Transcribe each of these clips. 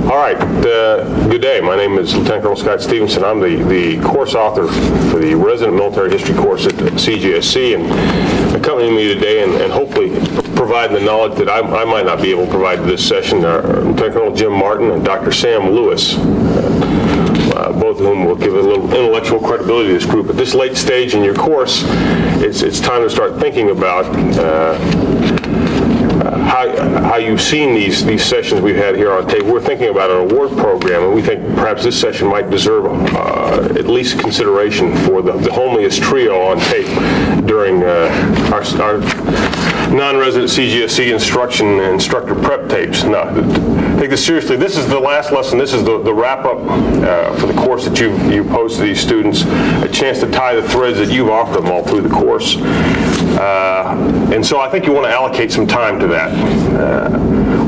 All right, good day. My name is Lieutenant Colonel Scott Stevenson. I'm the course author for the Resident Military History course at CGSC, and accompanying me today and hopefully providing the knowledge that I might not be able to provide to this session are Lieutenant Colonel Jim Martin and Dr. Sam Lewis, both of whom will give a little intellectual credibility to this group. At this late stage in your course, it's time to start thinking about how you've seen these sessions we've had here on tape. We're thinking about an award program, and we think perhaps this session might deserve at least consideration for the homeliest trio on tape during our non-resident CGSC instructor prep tapes. No, take this seriously. This is the last lesson. This is the wrap-up for the course that you posed to these students, a chance to tie the threads that you've offered them all through the course. And so I think you want to allocate some time to that.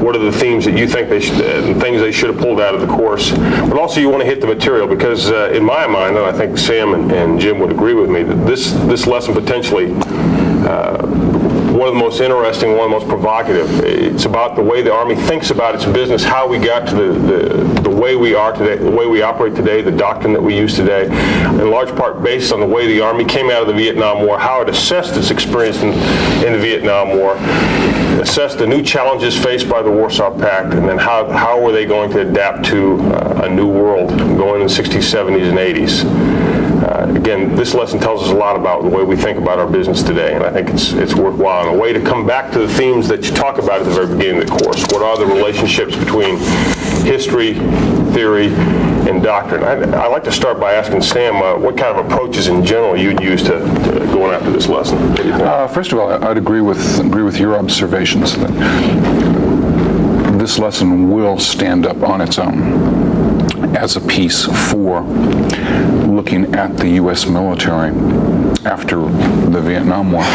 What are the themes that you think things they should have pulled out of the course? But also you want to hit the material because in my mind, and I think Sam and Jim would agree with me, that this lesson potentially one of the most interesting, one of the most provocative. It's about the way the Army thinks about its business, how we got to the way we are today, the way we operate today, the doctrine that we use today, in large part based on the way the Army came out of the Vietnam War, how it assessed its experience in the Vietnam War, assessed the new challenges faced by the Warsaw Pact, and then how were they going to adapt to a new world going in the 60s, 70s, and 80s. Again, this lesson tells us a lot about the way we think about our business today, and I think it's worthwhile and a way to come back to the themes that you talk about at the very beginning of the course. What are the relationships between history, theory, and doctrine? I'd like to start by asking Sam what kind of approaches in general you'd use to going after this lesson. What do you think? First of all, I'd agree with your observations that this lesson will stand up on its own as a piece for looking at the U.S. military after the Vietnam War.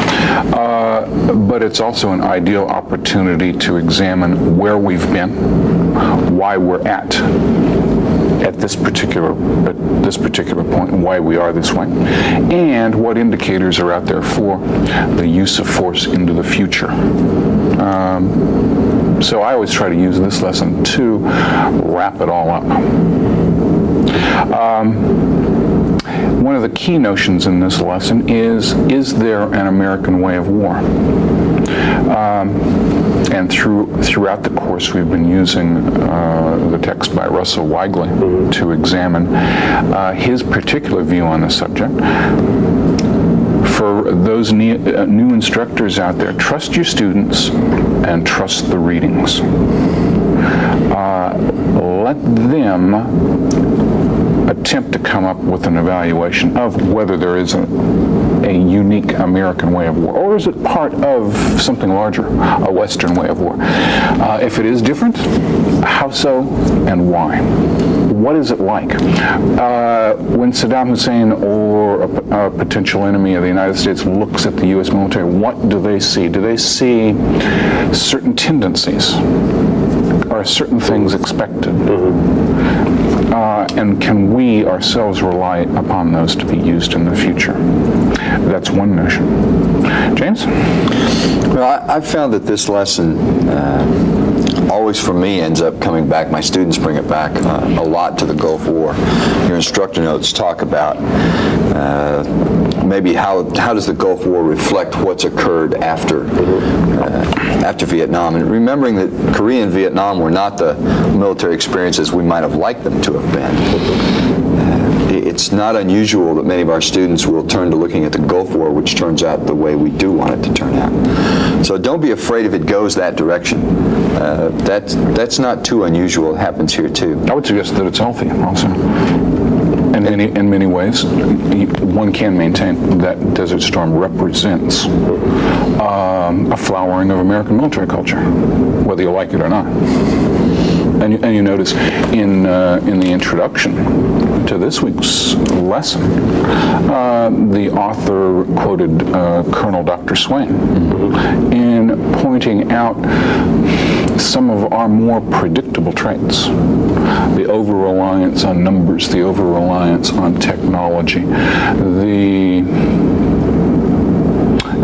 But it's also an ideal opportunity to examine where we've been, why we're at this particular point, and why we are this way, and what indicators are out there for the use of force into the future. So I always try to use this lesson to wrap it all up. One of the key notions in this lesson is there an American way of war? And throughout the course we've been using the text by Russell Weigley to examine his particular view on the subject. For those new instructors out there, trust your students and trust the readings. Let them attempt to come up with an evaluation of whether there is a unique American way of war, or is it part of something larger, a Western way of war? If it is different, how so and why? What is it like? When Saddam Hussein or a potential enemy of the United States looks at the U.S. military, what do they see? Do they see certain tendencies? Are certain things expected? And can we ourselves rely upon those to be used in the future? That's one notion. James? Well, I've found that this lesson always for me ends up coming back. My students bring it back a lot to the Gulf War. Your instructor notes talk about maybe how does the Gulf War reflect what's occurred after Vietnam, and remembering that Korea and Vietnam were not the military experiences we might have liked them to have been. It's not unusual that many of our students will turn to looking at the Gulf War, which turns out the way we do want it to turn out. So don't be afraid if it goes that direction. That's not too unusual. It happens here too. I would suggest that it's healthy also. In many ways, one can maintain that Desert Storm represents a flowering of American military culture, whether you like it or not. And you notice in the introduction to this week's lesson, the author quoted Colonel Dr. Swain in pointing out some of our more predictable traits. The over-reliance on numbers, the over-reliance on technology, the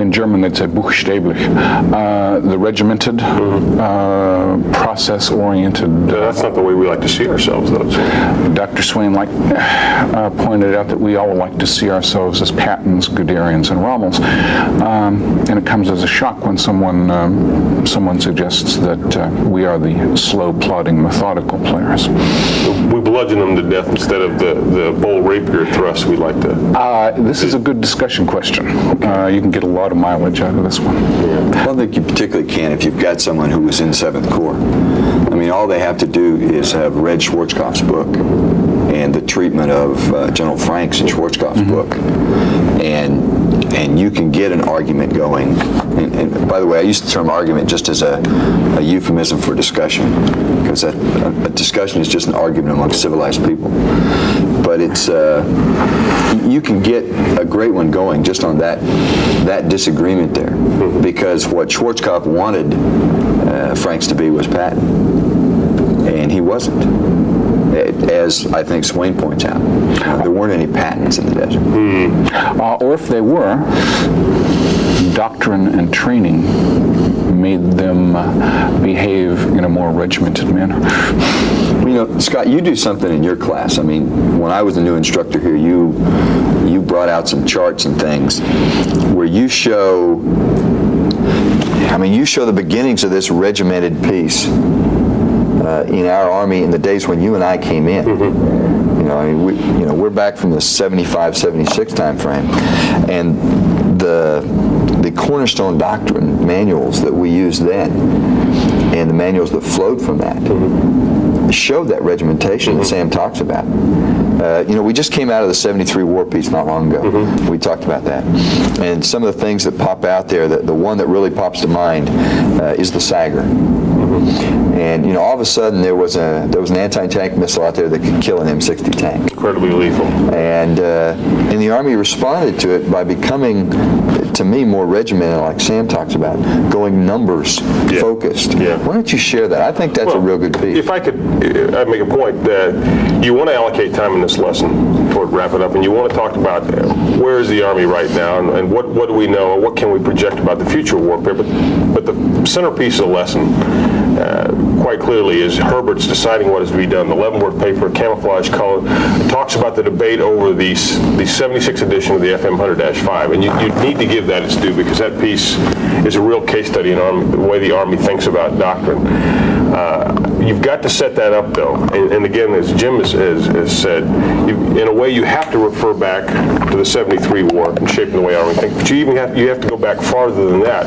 in German they'd say buchstäblich, the regimented, process-oriented. That's not the way we like to see ourselves, though. Dr. Swain pointed out that we all like to see ourselves as Pattons, Guderians, and Rommels, and it comes as a shock when someone suggests that we are the slow, plodding, methodical players. We bludgeon them to death instead of the bold rapier thrust we like to. This is a good discussion question. You can get a lot of mileage out of this one. I don't think you particularly can if you've got someone who was in 7th Corps. I mean, all they have to do is have read Schwarzkopf's book and the treatment of General Franks in Schwarzkopf's book, and you can get an argument going. And by the way, I use the term argument just as a euphemism for discussion, because a discussion is just an argument among civilized people. But it's you can get a great one going just on that disagreement there, because what Schwarzkopf wanted Franks to be was Patton, and he wasn't. As I think Swain points out, there weren't any Pattons in the desert. Or if they were, doctrine and training made them behave in a more regimented manner. You know, Scott, you do something in your class. I mean, when I was a new instructor here, you brought out some charts and things where you show the beginnings of this regimented piece in our Army in the days when you and I came in. We're back from the 75, 76 time frame, and the Cornerstone Doctrine manuals that we used then and the manuals that flowed from that showed that regimentation that Sam talks about. We just came out of the 73 War Piece not long ago. We talked about that. And some of the things that pop out there, the one that really pops to mind is the Sager. And all of a sudden there was an anti-tank missile out there that could kill an M60 tank. Incredibly lethal. And the Army responded to it by becoming, to me, more regimented, like Sam talks about, going numbers focused. Yeah. Why don't you share that? I think that's a real good piece. If I could I'd make a point that you want to allocate time in this lesson toward wrap it up, and you want to talk about where is the Army right now, and what do we know, and what can we project about the future of warfare. But the centerpiece of the lesson, quite clearly, is Herbert's deciding what is to be done. The Leavenworth paper, Camouflage Color, talks about the debate over the 76th edition of the FM 100-5, and you need to give that its due, because that piece is a real case study in the way the Army thinks about doctrine. You've got to set that up, though, and again, as Jim has said, in a way you have to refer back to the 73 war and shaping the way Army thinks, but you have to go back farther than that.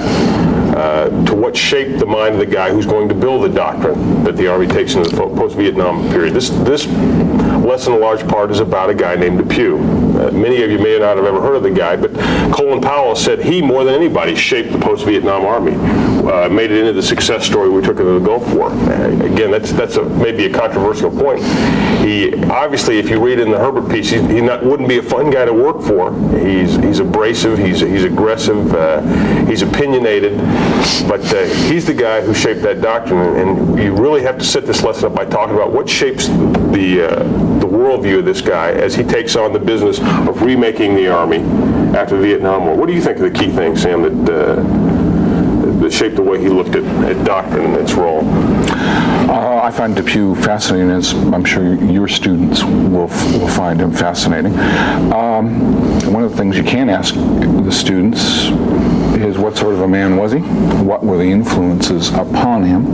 To what shaped the mind of the guy who's going to build the doctrine that the Army takes into the post-Vietnam period. This lesson, in large part, is about a guy named Depew. Many of you may not have ever heard of the guy, but Colin Powell said he, more than anybody, shaped the post-Vietnam Army, made it into the success story we took into the Gulf War. Again, that's maybe a controversial point. He obviously, if you read in the Herbert piece, he wouldn't be a fun guy to work for. He's abrasive, he's aggressive, he's opinionated. But he's the guy who shaped that doctrine, and you really have to set this lesson up by talking about what shapes the worldview of this guy as he takes on the business of remaking the Army after the Vietnam War. What do you think are the key things, Sam, that shaped the way he looked at doctrine and its role? I find Depew fascinating, as I'm sure your students will find him fascinating. One of the things you can ask the students is, what sort of a man was he? What were the influences upon him?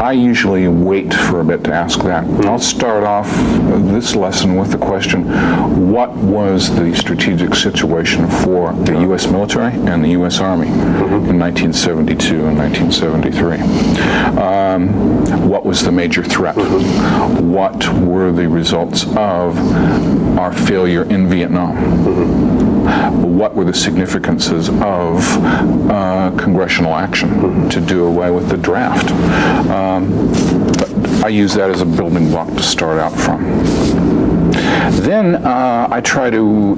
I usually wait for a bit to ask that. I'll start off this lesson with the question, what was the strategic situation for the U.S. military and the U.S. Army in 1972 and 1973? What was the major threat? What were the results of our failure in Vietnam? What were the significances of congressional action to do away with the draft? But I use that as a building block to start out from. Then I try to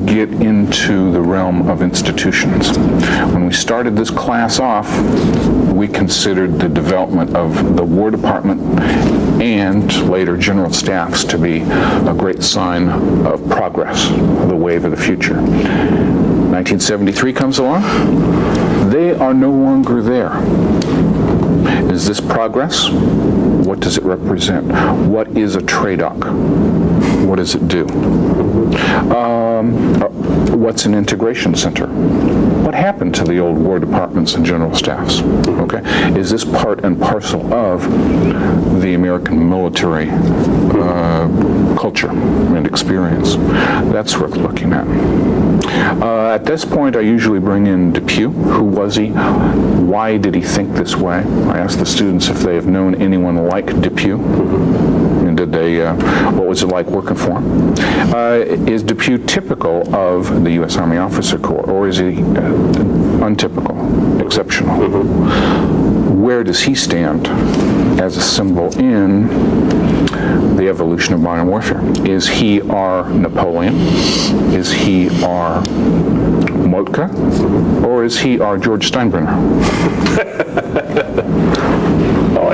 get into the realm of institutions. When we started this class off, we considered the development of the War Department and later General Staffs to be a great sign of progress, the wave of the future. 1973 comes along. They are no longer there. Is this progress? What does it represent? What is a TRADOC? What does it do? What's an integration center? What happened to the old War Departments and General Staffs? Okay, is this part and parcel of the American military culture and experience? That's worth looking at. At this point, I usually bring in Depew. Who was he? Why did he think this way? I ask the students if they have known anyone like Depew. And did they? What was it like working for him? Is Depew typical of the U.S. Army Officer Corps, or is he untypical, exceptional? Where does he stand as a symbol in the evolution of modern warfare? Is he our Napoleon? Is he our Moltke? Or is he our George Steinbrenner?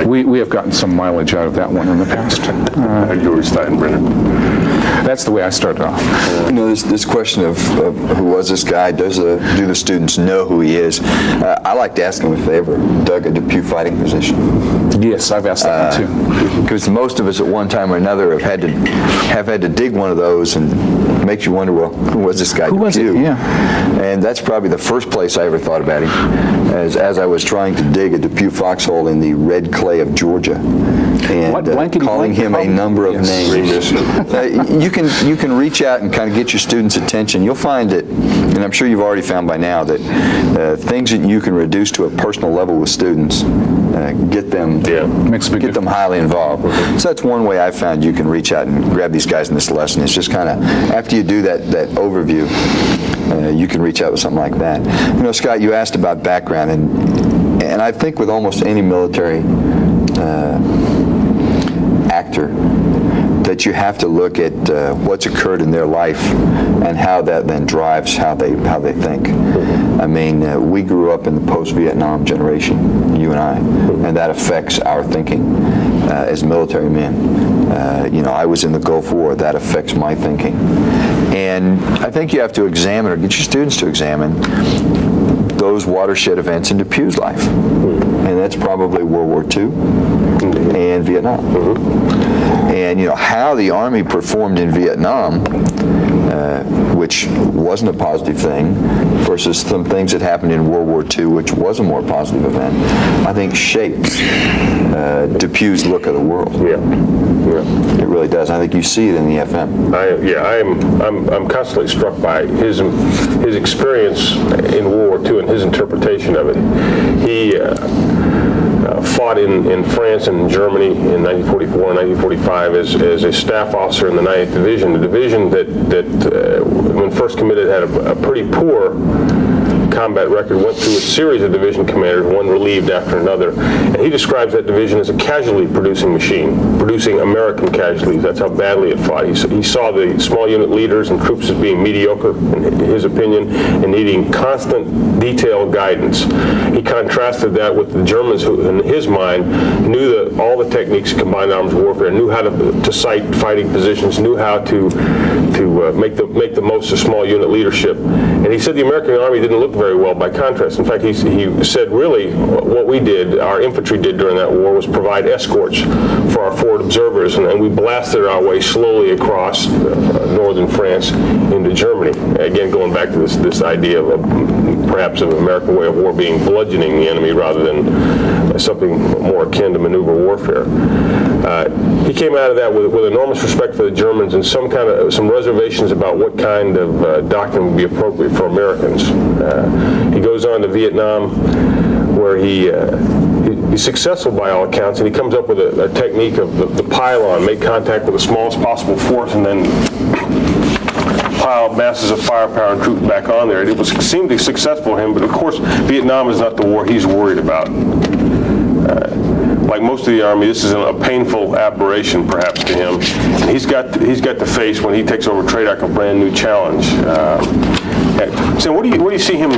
We have gotten some mileage out of that one in the past. George Steinbrenner. That's the way I started off. You know, this question of who was this guy, do the students know who he is? I like to ask them if they ever dug a Depew fighting position. Yes, I've asked that one too. Because most of us at one time or another have had to dig one of those, and it makes you wonder, well, who was this guy? Who was it? Depew? Yeah. And that's probably the first place I ever thought about him, as I was trying to dig a Depew foxhole in the red clay of Georgia, and calling him a number of names. You can reach out and kind of get your students' attention. You'll find that, and I'm sure you've already found by now, that things that you can reduce to a personal level with students get them highly involved. So that's one way I've found you can reach out and grab these guys in this lesson. It's just kind of, after you do that overview, you can reach out with something like that. You know, Scott, you asked about background, and I think with almost any military actor, that you have to look at what's occurred in their life and how that then drives how they think. I mean, we grew up in the post-Vietnam generation, you and I, and that affects our thinking as military men. You know, I was in the Gulf War. That affects my thinking. And I think you have to examine, or get your students to examine, those watershed events in Depew's life. And that's probably World War II and Vietnam. And, you know, how the Army performed in Vietnam, which wasn't a positive thing, versus some things that happened in World War II, which was a more positive event, I think shapes Depew's look at the world. It really does. I think you see it in the FM. I'm constantly struck by his experience in World War II and his interpretation of it. He fought in France and Germany in 1944 and 1945 as a staff officer in the 9th Division, the division that when first committed had a pretty poor combat record, went through a series of division commanders, one relieved after another, and he describes that division as a casualty-producing machine, producing American casualties. That's how badly it fought. He saw the small unit leaders and troops as being mediocre, in his opinion, and needing constant, detailed guidance. He contrasted that with the Germans, who, in his mind, knew all the techniques of combined arms warfare, knew how to sight fighting positions, knew how to make the most of small unit leadership. And he said the American Army didn't look very well by contrast. In fact, he said really what we did, our infantry did during that war, was provide escorts for our forward observers, and we blasted our way slowly across northern France into Germany. Again, going back to this idea of perhaps of an American way of war being bludgeoning the enemy rather than something more akin to maneuver warfare. He came out of that with enormous respect for the Germans and some reservations about what kind of doctrine would be appropriate for Americans. He goes on to Vietnam, where he's successful by all accounts, and he comes up with a technique of the pylon, make contact with the smallest possible force, and then pile masses of firepower and troops back on there. It seemed successful for him, but of course, Vietnam is not the war he's worried about. Like most of the Army, this is a painful aberration, perhaps, to him. He's got to face, when he takes over TRADOC, a brand new challenge. So what do you see him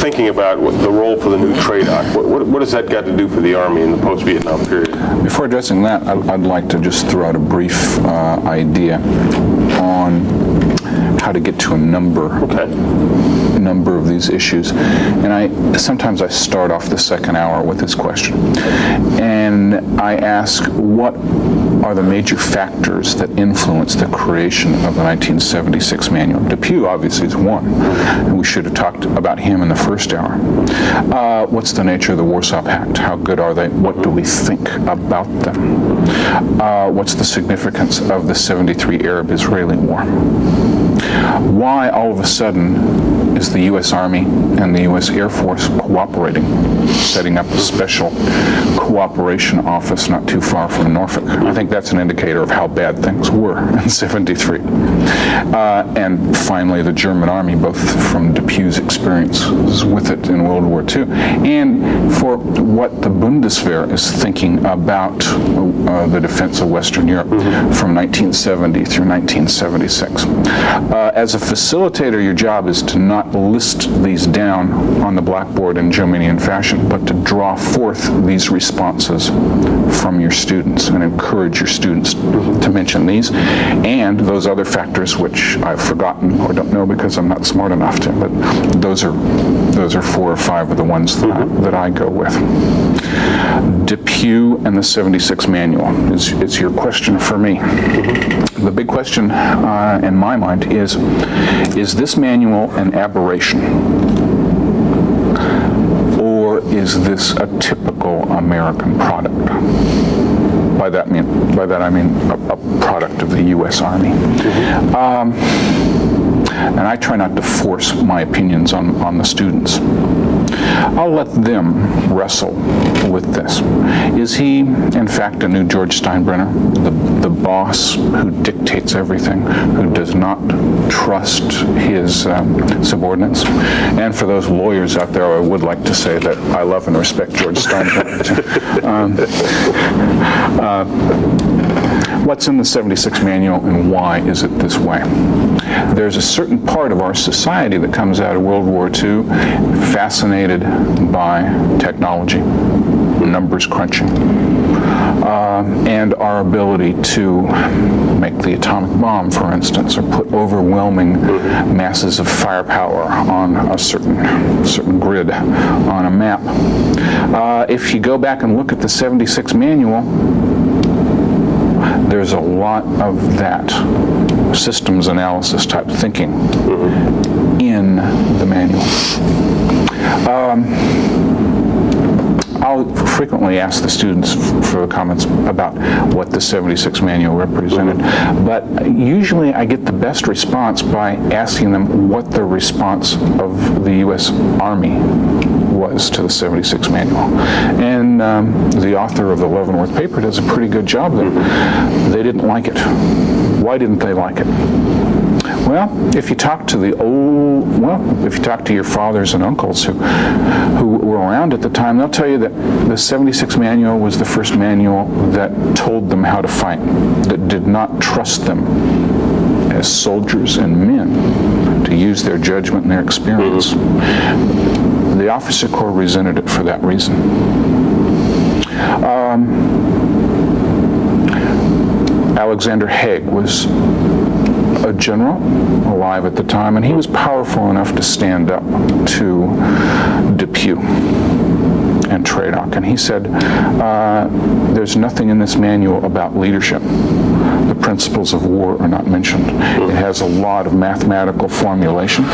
thinking about the role for the new TRADOC? What has that got to do for the Army in the post-Vietnam period? Before addressing that, I'd like to just throw out a brief idea on how to get to a number of these issues. And sometimes I start off the second hour with this question. And I ask, what are the major factors that influence the creation of the 1976 manual? Depew obviously is one, and we should have talked about him in the first hour. What's the nature of the Warsaw Pact? How good are they? What do we think about them? What's the significance of the 73 Arab-Israeli War? Why all of a sudden is the U.S. Army and the U.S. Air Force cooperating, setting up a special cooperation office not too far from Norfolk? I think that's an indicator of how bad things were in 73. And finally, the German Army, both from Depew's experiences with it in World War II, and for what the Bundeswehr is thinking about the defense of Western Europe from 1970 through 1976. As a facilitator, your job is to not list these down on the blackboard in Jominian fashion, but to draw forth these responses from your students and encourage your students to mention these and those other factors which I've forgotten or don't know because I'm not smart enough to, but those are 4 or 5 of the ones that I go with. Depew and the 76 manual is your question for me. The big question in my mind is this manual an aberration? Or is this a typical American product? By that I mean a product of the U.S. Army. And I try not to force my opinions on the students. I'll let them wrestle with this. Is he, in fact, a new George Steinbrenner, the boss who dictates everything, who does not trust his subordinates? And for those lawyers out there, I would like to say that I love and respect George Steinbrenner. What's in the 76 manual and why is it this way? There's a certain part of our society that comes out of World War II fascinated by technology, numbers crunching, and our ability to make the atomic bomb, for instance, or put overwhelming masses of firepower on a certain grid on a map. If you go back and look at the 76 manual, there's a lot of that systems analysis type thinking in the manual. I'll frequently ask the students for comments about what the 76 manual represented, but usually I get the best response by asking them what the response of the U.S. Army was to the 76 manual. And the author of the Leavenworth paper does a pretty good job there. They didn't like it. Why didn't they like it? Well, if you talk to if you talk to your fathers and uncles who were around at the time, they'll tell you that the 76 manual was the first manual that told them how to fight, that did not trust them as soldiers and men to use their judgment and their experience. The officer corps resented it for that reason. Alexander Haig was a general alive at the time, and he was powerful enough to stand up to Depew and Tradoc. And he said, there's nothing in this manual about leadership. The principles of war are not mentioned. It has a lot of mathematical formulations,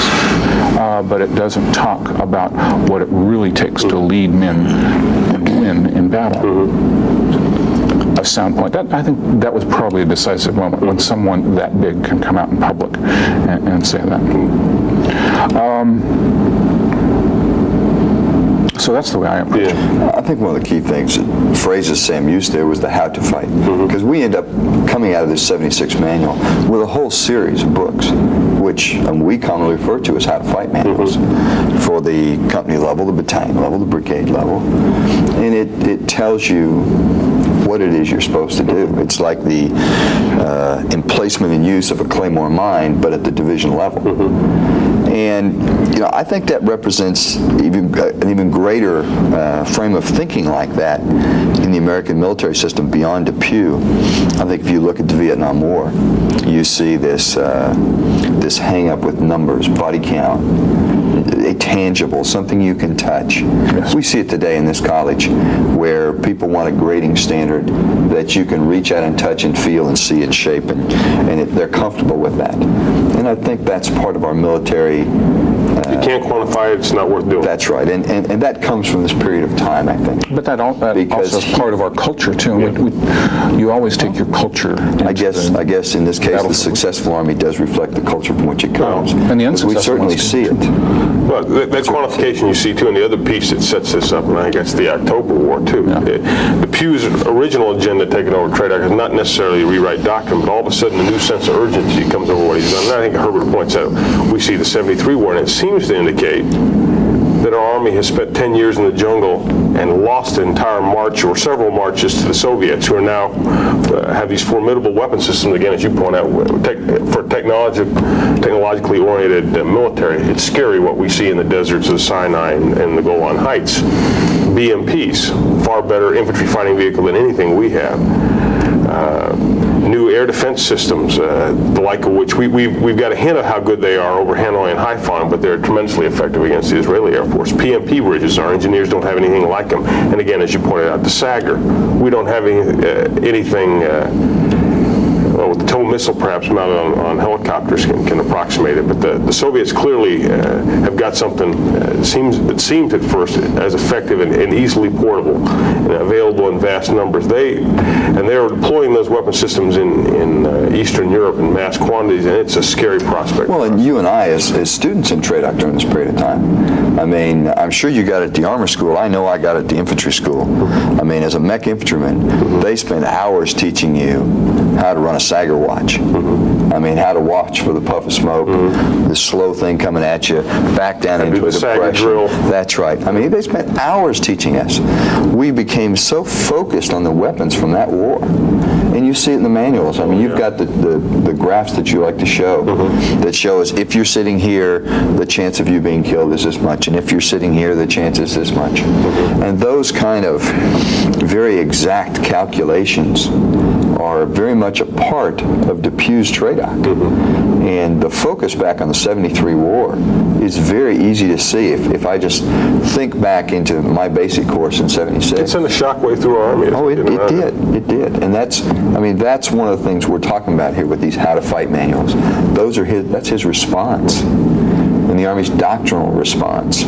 but it doesn't talk about what it really takes to lead men and win in battle. A sound point. I think that was probably a decisive moment when someone that big can come out in public and say that. So that's the way I approach it. I think one of the key things, phrases Sam used there, was the how to fight. Because we end up coming out of this 76 manual with a whole series of books, which we commonly refer to as how to fight manuals for the company level, the battalion level, the brigade level. And it tells you what it is you're supposed to do. It's like the emplacement and use of a Claymore mine, but at the division level. And I think that represents an even greater frame of thinking like that in the American military system beyond Depew. I think if you look at the Vietnam War, you see this hang up with numbers, body count, a tangible, something you can touch. Yes. We see it today in this college where people want a grading standard that you can reach out and touch and feel and see its shape, and they're comfortable with that. And I think that's part of our military. You can't quantify it, it's not worth doing. That's right, and that comes from this period of time, I think. But that also is part of our culture, too. Yeah. You always take your culture. I guess in this case, the successful Army does reflect the culture from which it comes. And the unsuccessful we certainly see it. Well, that quantification you see, too, and the other piece that sets this up, and I guess the October War, too. Yeah. The Pew's original agenda taking over Trade Act is not necessarily rewrite doctrine, but all of a sudden a new sense of urgency comes over what he's done. And I think Herbert points out, we see the 73 war, and it seems to indicate that our Army has spent 10 years in the jungle and lost an entire march or several marches to the Soviets, who are now have these formidable weapon systems. Again, as you point out, for technologically oriented military, it's scary what we see in the deserts of the Sinai and the Golan Heights. BMPs, far better infantry fighting vehicle than anything we have. New air defense systems, the like of which we've got a hint of how good they are over Hanoi and Haiphong, but they're tremendously effective against the Israeli Air Force. PMP bridges, our engineers don't have anything like them. And again, as you pointed out, the Sagar, we don't have anything. With the TOW missile perhaps mounted on helicopters can approximate it, but the Soviets clearly have got something that seemed at first as effective and easily portable and available in vast numbers. They're deploying those weapon systems in Eastern Europe in mass quantities, and it's a scary prospect. Well, and you and I, as students in TRADOC during this period of time, I mean, I'm sure you got it at the armor school. I know I got it at the infantry school. I mean, as a mech infantryman, they spend hours teaching you how to run a Sagar watch. I mean, how to watch for the puff of smoke, the slow thing coming at you, back down into a depression. Drill. That's right. I mean, they spent hours teaching us. We became so focused on the weapons from that war. And you see it in the manuals. I mean, you've got the graphs that you like to show that show us if you're sitting here, the chance of you being killed is this much, and if you're sitting here, the chance is this much. And those kind of very exact calculations are very much a part of Depew's TRADOC. And the focus back on the 73 war is very easy to see if I just think back into my basic course in 76. It sent a shockwave through our Army. Oh, it did. And that's one of the things we're talking about here with these how to fight manuals. That's his response. And the Army's doctrinal response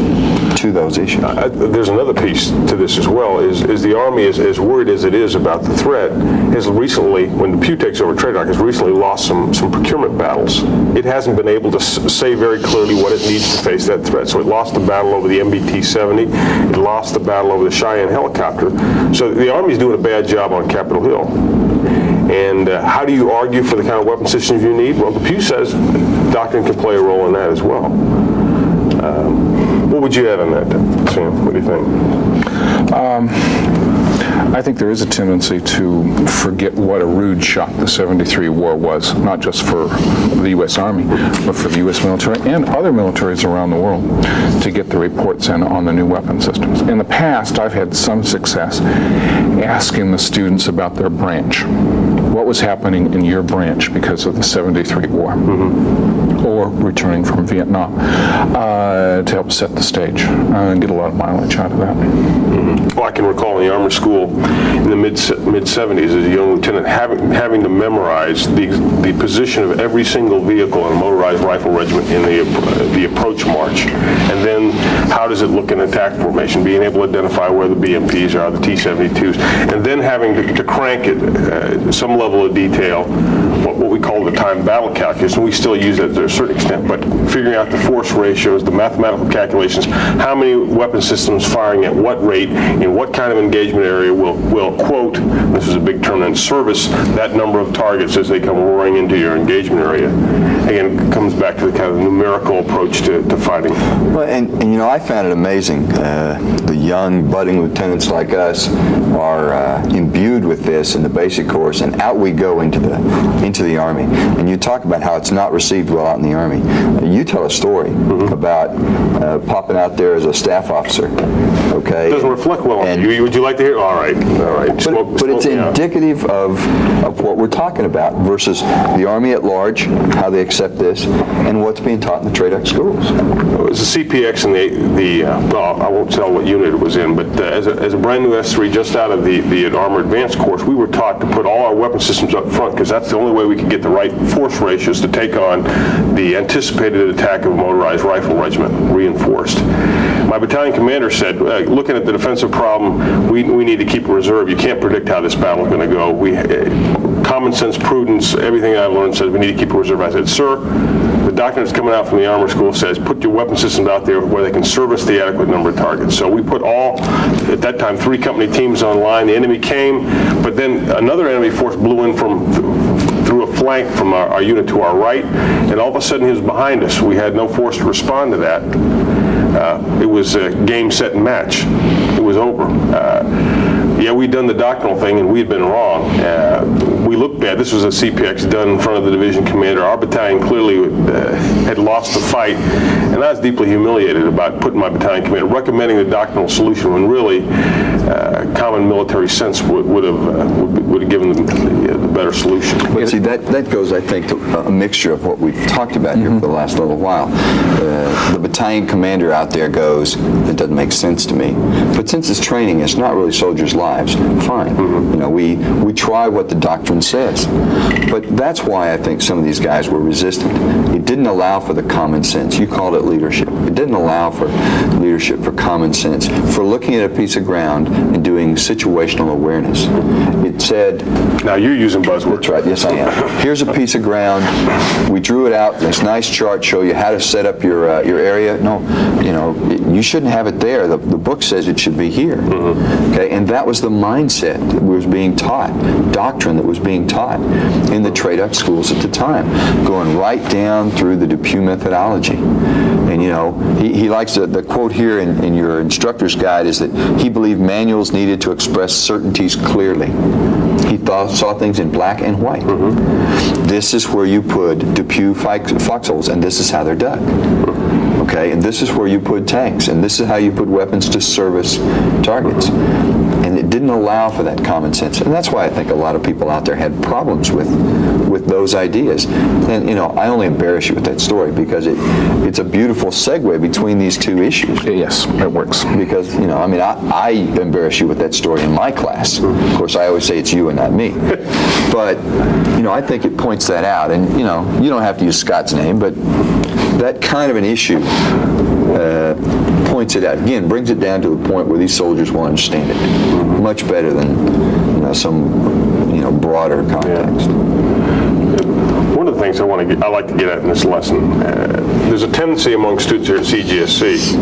to those issues. There's another piece to this as well, is the Army, as worried as it is about the threat, has recently, when Depew takes over TRADOC, has recently lost some procurement battles. It hasn't been able to say very clearly what it needs to face that threat. So it lost the battle over the MBT-70, it lost the battle over the Cheyenne helicopter. So the Army's doing a bad job on Capitol Hill. And how do you argue for the kind of weapon systems you need? Well, Depew says doctrine can play a role in that as well. What would you add on that, Sam? What do you think? I think there is a tendency to forget what a rude shock the 73 war was, not just for the U.S. Army, but for the U.S. military and other militaries around the world to get the reports in on the new weapon systems. In the past, I've had some success asking the students about their branch. What was happening in your branch because of the 73 war? Or returning from Vietnam to help set the stage and get a lot of mileage out of that. Well, I can recall in the Armor School in the mid-70s as a young lieutenant having to memorize the position of every single vehicle in a motorized rifle regiment in the approach march. And then how does it look in attack formation, being able to identify where the BMPs are, the T-72s, and then having to crank it some level of detail what we call the time battle calculus, and we still use it to a certain extent, but figuring out the force ratios, the mathematical calculations, how many weapon systems firing at what rate, in what kind of engagement area will quote, this is a big term, then service that number of targets as they come roaring into your engagement area. Again, it comes back to the kind of numerical approach to fighting. Well, and you know, I found it amazing. The young budding lieutenants like us are imbued with this in the basic course, and out we go into the Army. And you talk about how it's not received well out in the Army. You tell a story about popping out there as a staff officer. Okay. It doesn't reflect well on you. Would you like to hear? All right. But it's indicative of what we're talking about versus the Army at large, how they accept this, and what's being taught in the TRADOC schools. It was the CPX and well, I won't tell what unit it was in, but as a brand new S3 just out of the Armor Advanced course, we were taught to put all our weapon systems up front because that's the only way we could get the right force ratios to take on the anticipated attack of a motorized rifle regiment, reinforced. My battalion commander said, looking at the defensive problem, we need to keep a reserve. You can't predict how this battle is going to go. Common sense, prudence, everything I've learned says we need to keep a reserve. I said, sir, the doctrine that's coming out from the Armor School says put your weapon systems out there where they can service the adequate number of targets. So we put at that time, 3 company teams online. The enemy came, but then another enemy force blew in through a flank from our unit to our right, and all of a sudden he was behind us. We had no force to respond to that. It was a game, set, and match. It was over. Yeah, we'd done the doctrinal thing, and we'd been wrong. We looked bad. This was a CPX done in front of the division commander. Our battalion clearly had lost the fight, and I was deeply humiliated about putting my battalion commander, recommending the doctrinal solution when really common military sense would have given the better solution. But see, that goes, I think, to a mixture of what we've talked about here for the last little while. The battalion commander out there goes, it doesn't make sense to me. But since it's training, it's not really soldiers' lives. Fine. You know, we try what the doctrine says. But that's why I think some of these guys were resistant. It didn't allow for the common sense. You called it leadership. It didn't allow for leadership, for common sense, for looking at a piece of ground and doing situational awareness. It said... Now you're using buzzwords. That's right. Yes, I am. Here's a piece of ground. We drew it out. This nice chart show you how to set up your area. No, you know, you shouldn't have it there. The book says it should be here. Okay, and that was the mindset that was being taught, doctrine that was being taught in the TRADOC schools at the time, going right down through the Depew methodology. And you know, he likes the quote here in your instructor's guide is that he believed manuals needed to express certainties clearly. He saw things in black and white. This is where you put Depew foxholes, and this is how they're dug. Okay, and this is where you put tanks, and this is how you put weapons to service targets. And it didn't allow for that common sense. And that's why I think a lot of people out there had problems with those ideas. And, you know, I only embarrass you with that story because it's a beautiful segue between these two issues. Yes, it works. Because, you know, I mean, I embarrass you with that story in my class. Of course, I always say it's you and not me. But, you know, I think it points that out. And, you know, you don't have to use Scott's name, but that kind of an issue points it out. Again, brings it down to a point where these soldiers will understand it much better than, you know, some, you know, broader context. One of the things I like to get at in this lesson, there's a tendency among students here at CGSC,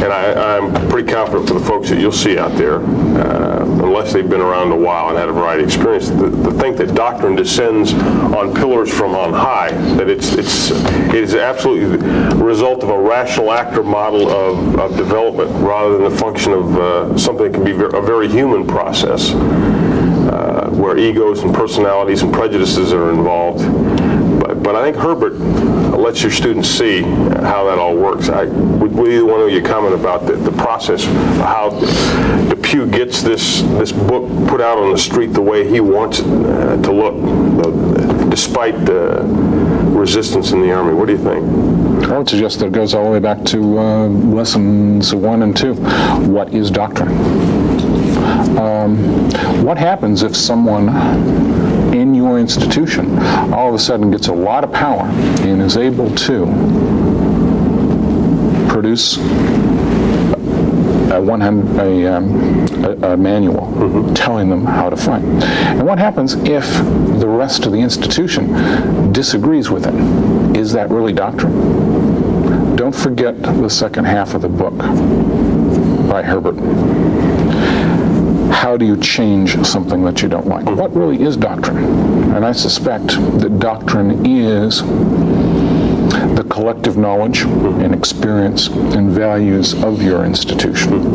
and I'm pretty confident for the folks that you'll see out there, unless they've been around a while and had a variety of experience, to think that doctrine descends on pillars from on high, that it is absolutely the result of a rational actor model of development rather than a function of something that can be a very human process, where egos and personalities and prejudices are involved. But I think Herbert lets your students see how that all works. Would either one of you comment about the process, how Depew gets this book put out on the street the way he wants it to look, despite the resistance in the Army? What do you think? I would suggest that it goes all the way back to lessons 1 and 2. What is doctrine? What happens if someone in your institution all of a sudden gets a lot of power and is able to produce a manual telling them how to fight. And what happens if the rest of the institution disagrees with it? Is that really doctrine? Don't forget the second half of the book by Herbert. How do you change something that you don't like? What really is doctrine? And I suspect that doctrine is the collective knowledge and experience and values of your institution.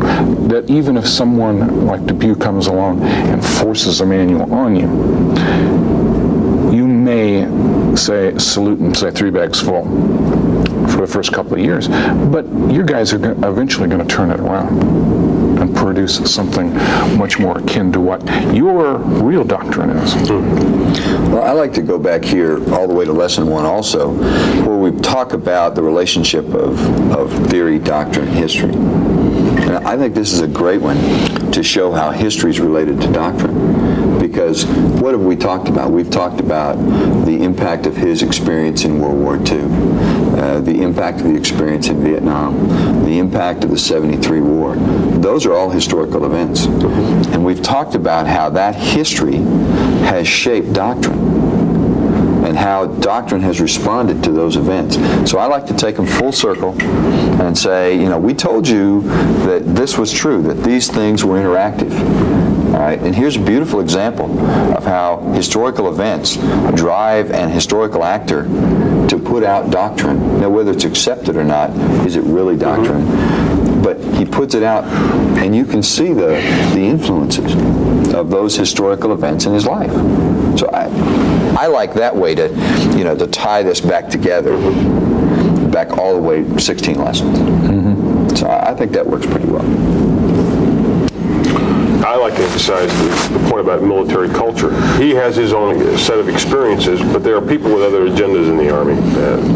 That even if someone like Depew comes along and forces a manual on you, you may say, salute and say 3 bags full for the first couple of years, but you guys are eventually going to turn it around and produce something much more akin to what your real doctrine is. Well, I like to go back here all the way to lesson 1 also, where we talk about the relationship of theory, doctrine, and history. And I think this is a great one to show how history is related to doctrine. Because what have we talked about? We've talked about the impact of his experience in World War II, the impact of the experience in Vietnam, the impact of the 73 war. Those are all historical events. And we've talked about how that history has shaped doctrine and how doctrine has responded to those events. So I like to take them full circle and say, you know, we told you that this was true, that these things were interactive. All right, and here's a beautiful example of how historical events drive an historical actor to put out doctrine. Now, whether it's accepted or not, is it really doctrine? But he puts it out, and you can see the influences of those historical events in his life. So I like that way to, you know, to tie this back together, back all the way 16 lessons. So I think that works pretty well. I like to emphasize the point about military culture. He has his own set of experiences, but there are people with other agendas in the Army.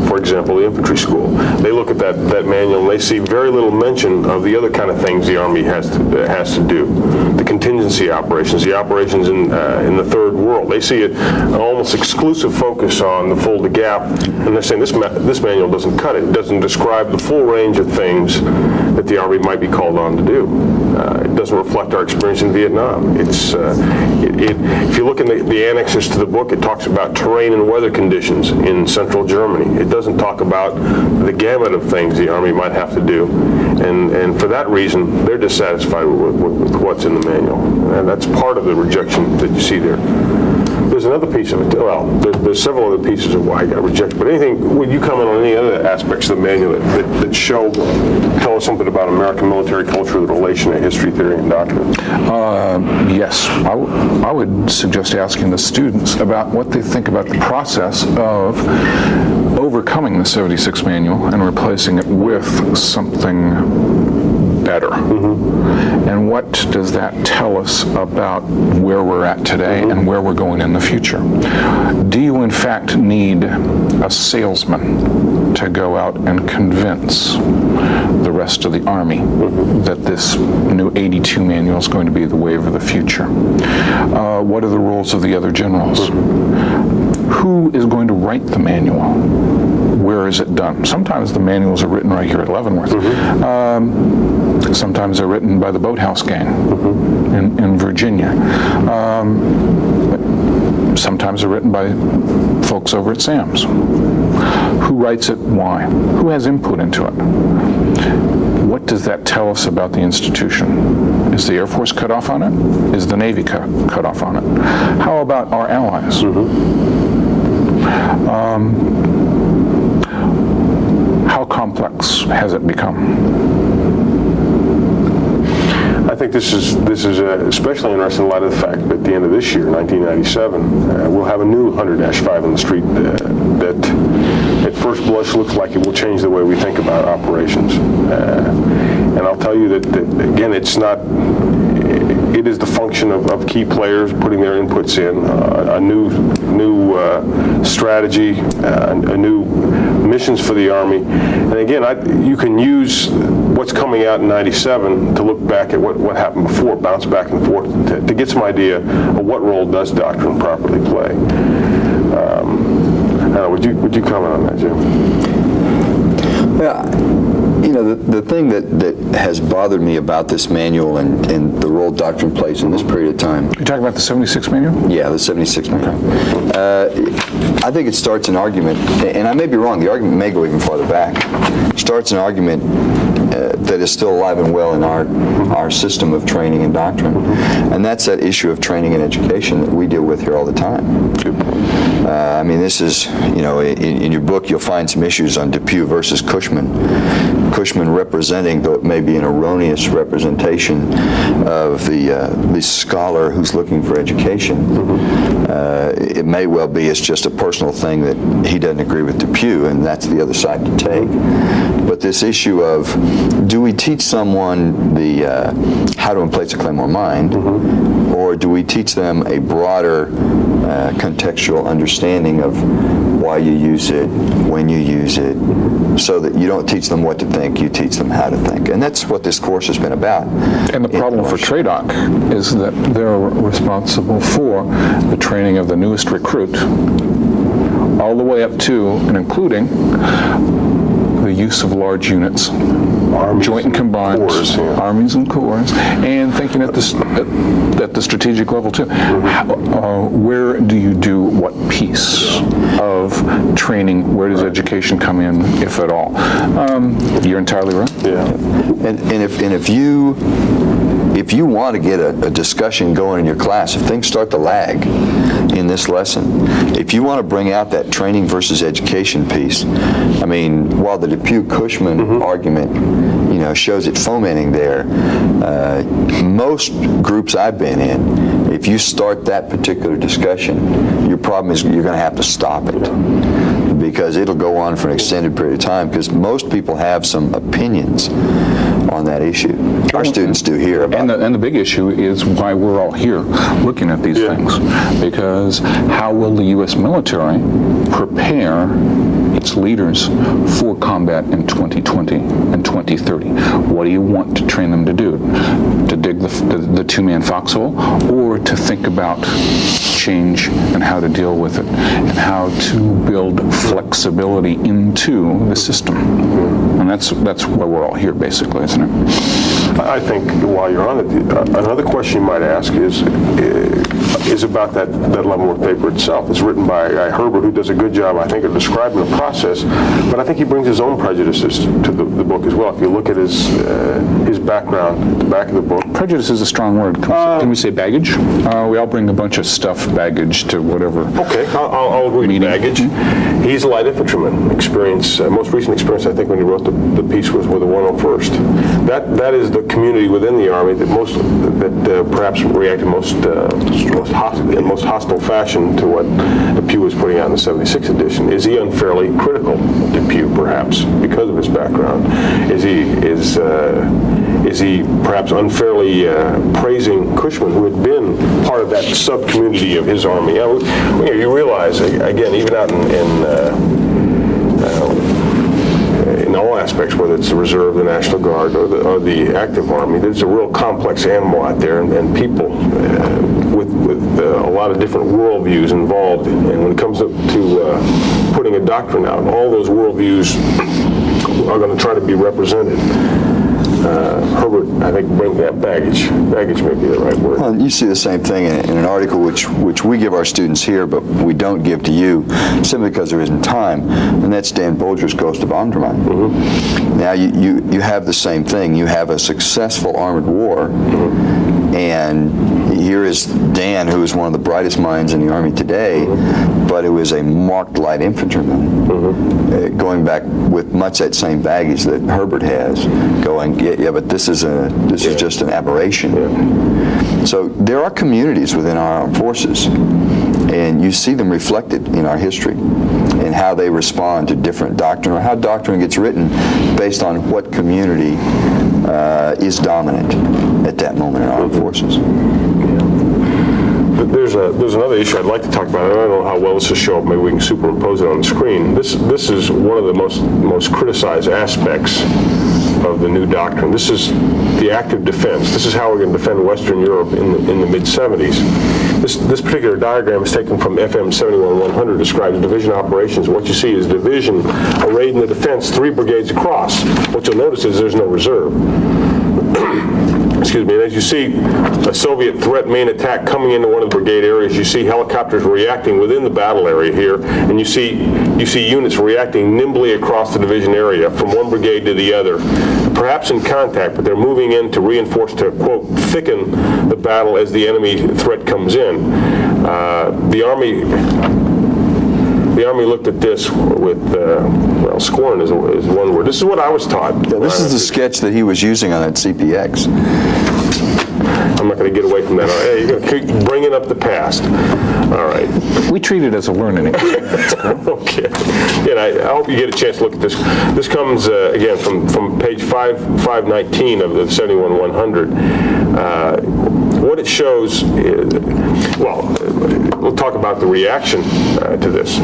For example, the infantry school. They look at that manual and they see very little mention of the other kind of things the Army has to do. The contingency operations, the operations in the Third World. They see it an almost exclusive focus on the Fulda Gap, and they're saying this manual doesn't cut it. It doesn't describe the full range of things that the Army might be called on to do. It doesn't reflect our experience in Vietnam. It's if you look in the annexes to the book, it talks about terrain and weather conditions in central Germany. It doesn't talk about the gamut of things the Army might have to do, and for that reason, they're dissatisfied with what's in the manual, and that's part of the rejection that you see there. There's another piece of it. Well, there's several other pieces of why I got rejected. But anything, would you comment on any other aspects of the manual that tell us something about American military culture, the relation to history, theory, and doctrine? Yes, I would suggest asking the students about what they think about the process of overcoming the 76 manual and replacing it with something better. And what does that tell us about where we're at today and where we're going in the future? Do you in fact need a salesman to go out and convince the rest of the Army that this new 82 manual is going to be the wave of the future? What are the roles of the other generals? Who is going to write the manual? Where is it done? Sometimes the manuals are written right here at Leavenworth. Sometimes they're written by the Boathouse Gang in Virginia. Sometimes they're written by folks over at Sam's. Who writes it? Why? Who has input into it? What does that tell us about the institution? Is the Air Force cut off on it? Is the Navy cut off on it? How about our allies? How complex has it become? I think this is especially interesting in light of the fact that at the end of this year, 1997, we'll have a new 100-5 on the street that at first blush looks like it will change the way we think about operations. And I'll tell you that again, it is the function of key players putting their inputs in, a new strategy, a new missions for the Army. And again, you can use what's coming out in 97 to look back at what happened before, bounce back and forth, to get some idea of what role does doctrine properly play. I don't know, would you comment on that, Jim? Yeah, you know, the thing that has bothered me about this manual and the role doctrine plays in this period of time. You're talking about the 76 manual? Yeah, the 76 manual. I think it starts an argument, and I may be wrong, the argument may go even farther back. It starts an argument that is still alive and well in our system of training and doctrine, and that's that issue of training and education that we deal with here all the time. I mean, this is, you know, in your book you'll find some issues on Depew versus Cushman. Cushman representing, though it may be an erroneous representation of the scholar who's looking for education. It may well be it's just a personal thing that he doesn't agree with Depew, and that's the other side to take. But this issue of, do we teach someone how to place a claim on mind, or do we teach them a broader contextual understanding of why you use it, when you use it, so that you don't teach them what to think, you teach them how to think. And that's what this course has been about. And the problem for TRADOC is that they're responsible for the training of the newest recruit, all the way up to and including the use of large units, Armies joint and combined, corps, yeah. armies and corps, and thinking at the strategic level too. Where do you do what piece of training? Where does education come in, if at all? You're entirely right. Yeah. And if you want to get a discussion going in your class, if things start to lag in this lesson, if you want to bring out that training versus education piece, I mean, while the Depew-Cushman argument, you know, shows it fomenting there, most groups I've been in, if you start that particular discussion, your problem is you're going to have to stop it, because it'll go on for an extended period of time, because most people have some opinions on that issue. Our students do here about And the big issue is why we're all here looking at these things. Because how will the U.S. military prepare its leaders for combat in 2020 and 2030? What do you want to train them to do? To dig the two-man foxhole, or to think about change and how to deal with it, and how to build flexibility into the system? And that's why we're all here, basically, isn't it? I think while you're on it, another question you might ask is about that Leavenworth paper itself. It's written by a guy, Herbert, who does a good job, I think, of describing the process, but I think he brings his own prejudices to the book as well. If you look at his background at the back of the book. Prejudice is a strong word. Can we say baggage? We all bring a bunch of stuff, baggage, to whatever. Okay, I'll agree to baggage. He's a light infantryman. Most recent experience, I think, when he wrote the piece was with the 101st. That is the community within the Army that perhaps reacted most hostile fashion to what Depew was putting out in the 76 edition. Is he unfairly critical of Depew, perhaps, because of his background? Is he perhaps unfairly praising Cushman, who had been part of that sub-community of his Army? You realize, again, even out in all aspects, whether it's the Reserve, the National Guard, or the active Army, there's a real complex animal out there, and people with a lot of different worldviews involved. And when it comes up to putting a doctrine out, all those worldviews are going to try to be represented. Herbert, I think, bring that baggage. Baggage may be the right word. Well, you see the same thing in an article which we give our students here, but we don't give to you simply because there isn't time, and that's Dan Bolger's Ghost of Omdurman. Now, you have the same thing. You have a successful armored war, and here is Dan, who is one of the brightest minds in the Army today, but who is a marked light infantryman, going back with much that same baggage that Herbert has, going, yeah, but this is just an aberration. So there are communities within our armed forces, and you see them reflected in our history and how they respond to different doctrine, or how doctrine gets written based on what community is dominant at that moment in our armed forces. there's another issue I'd like to talk about. I don't know how well this will show up. Maybe we can superimpose it on the screen. This is one of the most criticized aspects of the new doctrine. This is the active defense. This is how we're going to defend Western Europe in the mid-70s. This particular diagram is taken from FM 71-100, describes division operations. What you see is division arrayed in the defense, 3 brigades across. What you'll notice is there's no reserve. Excuse me, and as you see a Soviet threat main attack coming into one of the brigade areas, you see helicopters reacting within the battle area here, and you see units reacting nimbly across the division area from one brigade to the other, perhaps in contact, but they're moving in to reinforce, to, quote, thicken the battle as the enemy threat comes in. The Army looked at this with, scorn is one word. This is what I was taught. Yeah, this is the sketch that he was using on that CPX. I'm not going to get away from that. Hey, you're going to keep bringing up the past. All right. We treat it as a learning experience. Okay. And I hope you get a chance to look at this. This comes, again, from page 519 of the 71-100. What it shows is, we'll talk about the reaction to this.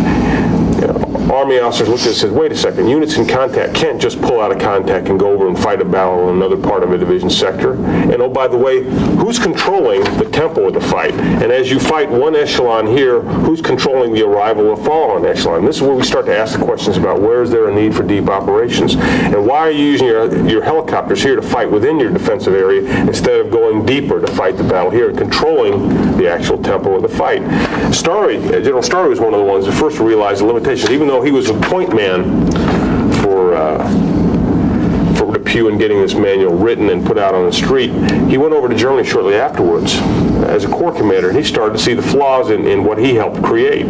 Army officers looked at it and said, wait a second, units in contact can't just pull out of contact and go over and fight a battle in another part of a division sector. And oh, by the way, who's controlling the tempo of the fight? And as you fight one echelon here, who's controlling the arrival of following echelon? This is where we start to ask the questions about where is there a need for deep operations? And why are you using your helicopters here to fight within your defensive area instead of going deeper to fight the battle here and controlling the actual tempo of the fight? General Starry was one of the ones that first realized the limitations, even though he was a point man for Depew in getting this manual written and put out on the street. He went over to Germany shortly afterwards as a corps commander, and he started to see the flaws in what he helped create.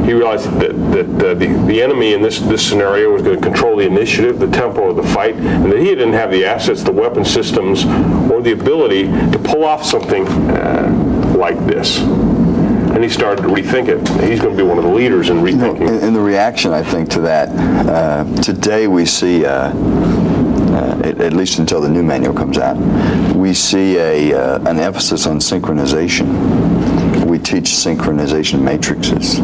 He realized that the enemy in this scenario was going to control the initiative, the tempo of the fight, and that he didn't have the assets, the weapon systems, or the ability to pull off something like this. And he started to rethink it. He's going to be one of the leaders in rethinking. In the reaction, I think, to that, today we see, at least until the new manual comes out, we see an emphasis on synchronization. We teach synchronization matrices,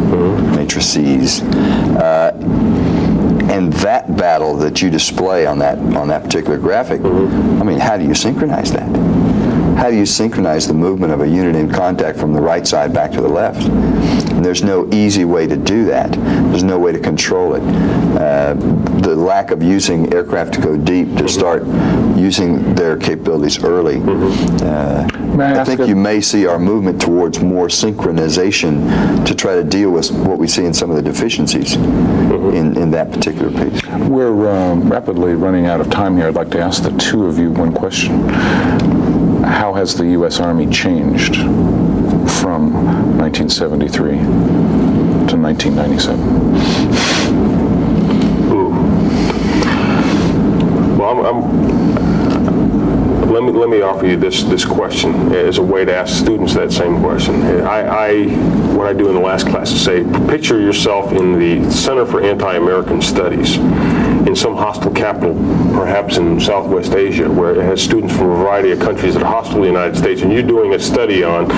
and that battle that you display on that particular graphic, I mean, how do you synchronize that? How do you synchronize the movement of a unit in contact from the right side back to the left? And there's no easy way to do that. There's no way to control it. The lack of using aircraft to go deep, to start using their capabilities early. I think you may see our movement towards more synchronization to try to deal with what we see in some of the deficiencies in that particular piece. We're rapidly running out of time here. I'd like to ask the two of you one question. How has the U.S. Army changed from 1973 to 1997? Well, let me offer you this question as a way to ask students that same question. What I do in the last class is say, picture yourself in the Center for Anti-American Studies in some hostile capital, perhaps in Southwest Asia, where it has students from a variety of countries that are hostile to the United States, and you're doing a study on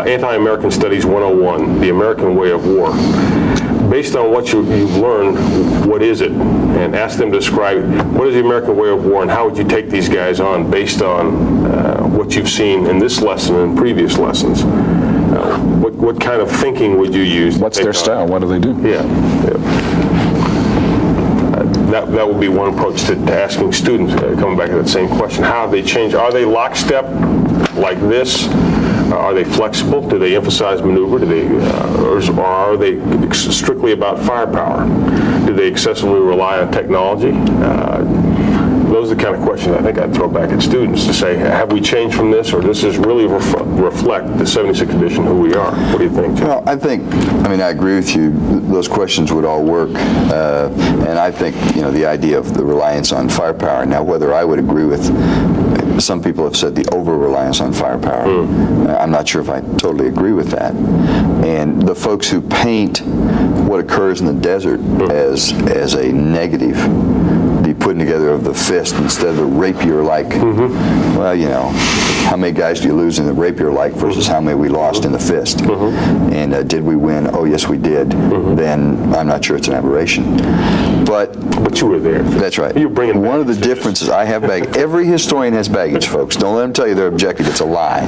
Anti-American Studies 101, the American way of war. Based on what you've learned, what is it? And ask them to describe what is the American way of war and how would you take these guys on based on what you've seen in this lesson and previous lessons. What kind of thinking would you use? What's their style? What do they do? Yeah. That would be one approach to asking students, coming back to that same question, how have they changed? Are they lockstep like this? Are they flexible? Do they emphasize maneuver? Or are they strictly about firepower? Do they excessively rely on technology? Those are the kind of questions I think I'd throw back at students to say, have we changed from this, or does this really reflect the 76th edition who we are? What do you think, Jim? Well, I agree with you. Those questions would all work. And I think, the idea of the reliance on firepower. Now, whether I would agree with, some people have said the over-reliance on firepower. I'm not sure if I totally agree with that. And the folks who paint what occurs in the desert as a negative, the putting together of the fist instead of the rapier-like. Well, you know, how many guys do you lose in the rapier-like versus how many we lost in the fist? And did we win? Oh, yes, we did. Then I'm not sure it's an aberration. But you were there. that's right. You're bringing one of the baggage. differences, I have baggage. Every historian has baggage, folks. Don't let them tell you they're objective. It's a lie.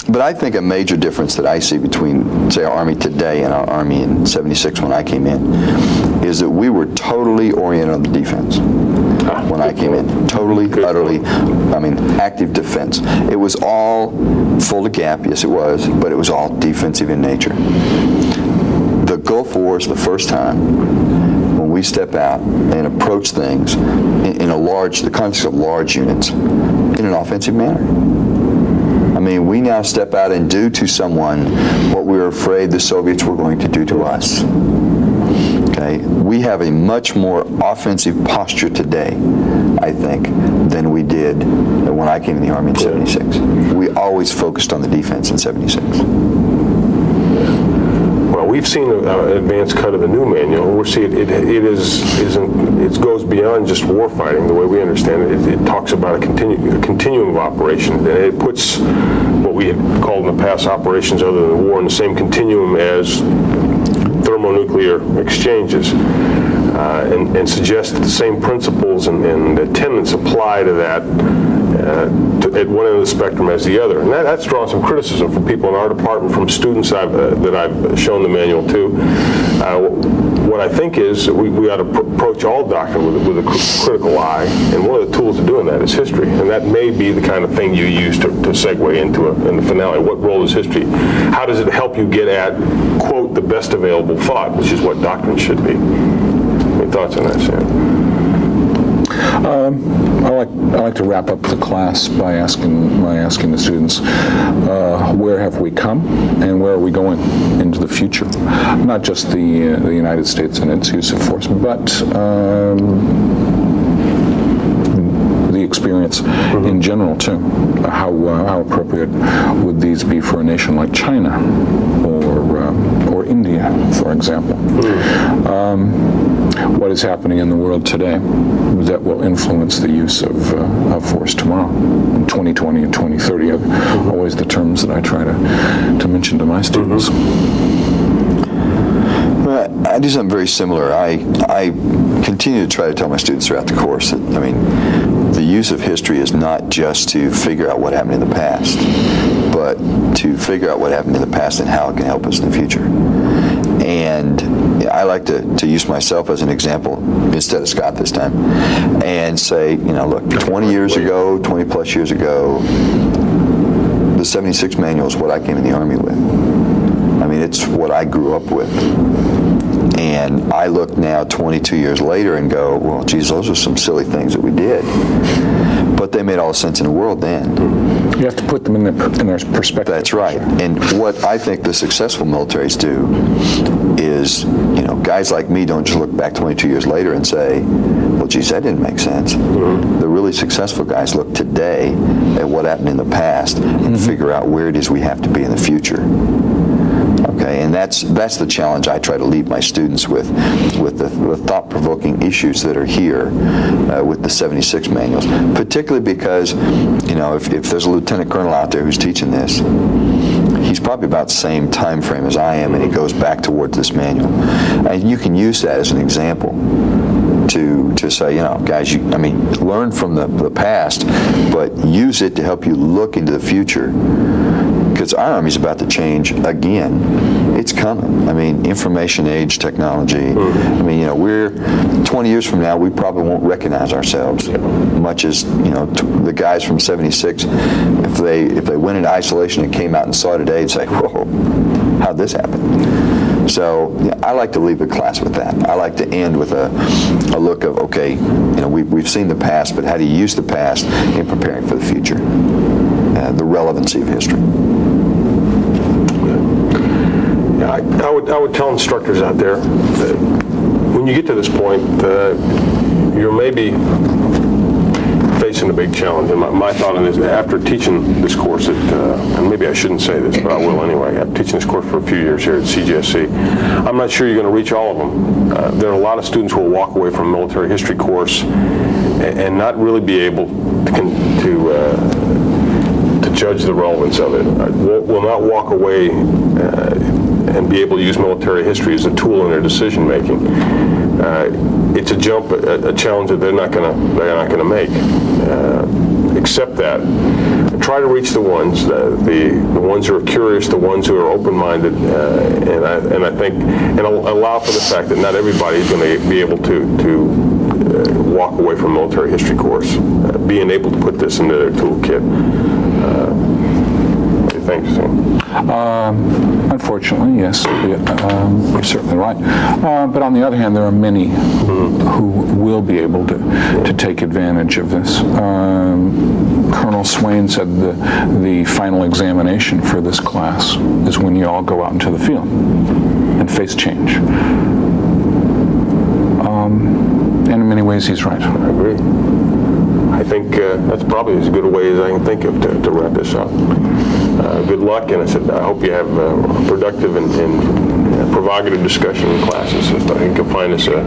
But I think a major difference that I see between, say, our Army today and our Army in 76 when I came in is that we were totally oriented on the defense when I came in. Totally, utterly, active defense. It was all full to gap, yes it was, but it was all defensive in nature. The Gulf War is the first time when we step out and approach things in the context of large units in an offensive manner. I mean, we now step out and do to someone what we were afraid the Soviets were going to do to us. Okay? We have a much more offensive posture today, I think, than we did when I came in the Army in 76. We always focused on the defense in 76. Well, we've seen an advanced cut of the new manual. We're seeing it goes beyond just war fighting. The way we understand it, it talks about a continuum of operations, and it puts what we had called in the past operations other than war in the same continuum as thermonuclear exchanges, and suggests that the same principles and tenets apply to that at one end of the spectrum as the other. And that's drawn some criticism from people in our department, from students that I've shown the manual to. What I think is we ought to approach all doctrine with a critical eye, and one of the tools of doing that is history. And that may be the kind of thing you use to segue into in the finale. What role is history? How does it help you get at, quote, the best available thought, which is what doctrine should be? Any thoughts on that, Sam? I like to wrap up the class by asking the students, where have we come and where are we going into the future? Not just the United States and its use of force, but the experience in general too. How appropriate would these be for a nation like China or India, for example? What is happening in the world today that will influence the use of force tomorrow, in 2020 and 2030, are always the terms that I try to mention to my students. I do something very similar. I continue to try to tell my students throughout the course that, the use of history is not just to figure out what happened in the past, but to figure out what happened in the past and how it can help us in the future. And I like to use myself as an example instead of Scott this time and say, look, 20 years ago, 20 plus years ago, the 76 manual is what I came in the Army with. It's what I grew up with. And I look now 22 years later and go, well, geez, those are some silly things that we did. But they made all the sense in the world then. You have to put them in their perspective. That's right. And what I think the successful militaries do is, guys like me don't just look back 22 years later and say, well, geez, that didn't make sense. The really successful guys look today at what happened in the past and figure out where it is we have to be in the future. Okay, and that's the challenge I try to leave my students with the thought-provoking issues that are here with the 76 manuals, particularly because, if there's a lieutenant colonel out there who's teaching this, he's probably about the same time frame as I am, and he goes back towards this manual. And you can use that as an example to say, guys, learn from the past, but use it to help you look into the future. Because our Army's about to change again. It's coming. Information age technology. We're 20 years from now, we probably won't recognize ourselves much as, the guys from 76, if they went into isolation and came out and saw today and say, whoa, how'd this happen? So I like to leave the class with that. I like to end with a look of, okay, we've seen the past, but how do you use the past in preparing for the future? The relevancy of history. Yeah, I would tell instructors out there that when you get to this point, you're maybe facing a big challenge. And my thought on this, after teaching this course at, and maybe I shouldn't say this, but I will anyway, after teaching this course for a few years here at CGSC, I'm not sure you're going to reach all of them. There are a lot of students who will walk away from a military history course and not really be able to judge the relevance of it. Will not walk away and be able to use military history as a tool in their decision making. It's a jump, a challenge that they're not going to make. Accept that. Try to reach the ones, the ones who are curious, the ones who are open-minded, and I think, and allow for the fact that not everybody is going to be able to walk away from a military history course, being able to put this into their toolkit. What do you think, Sam? Unfortunately, yes, you're certainly right. But on the other hand, there are many who will be able to take advantage of this. Colonel Swain said the final examination for this class is when you all go out into the field and face change. And in many ways, he's right. I agree. I think that's probably as good a way as I can think of to wrap this up. Good luck, and I hope you have a productive and provocative discussion in classes. If I can find us a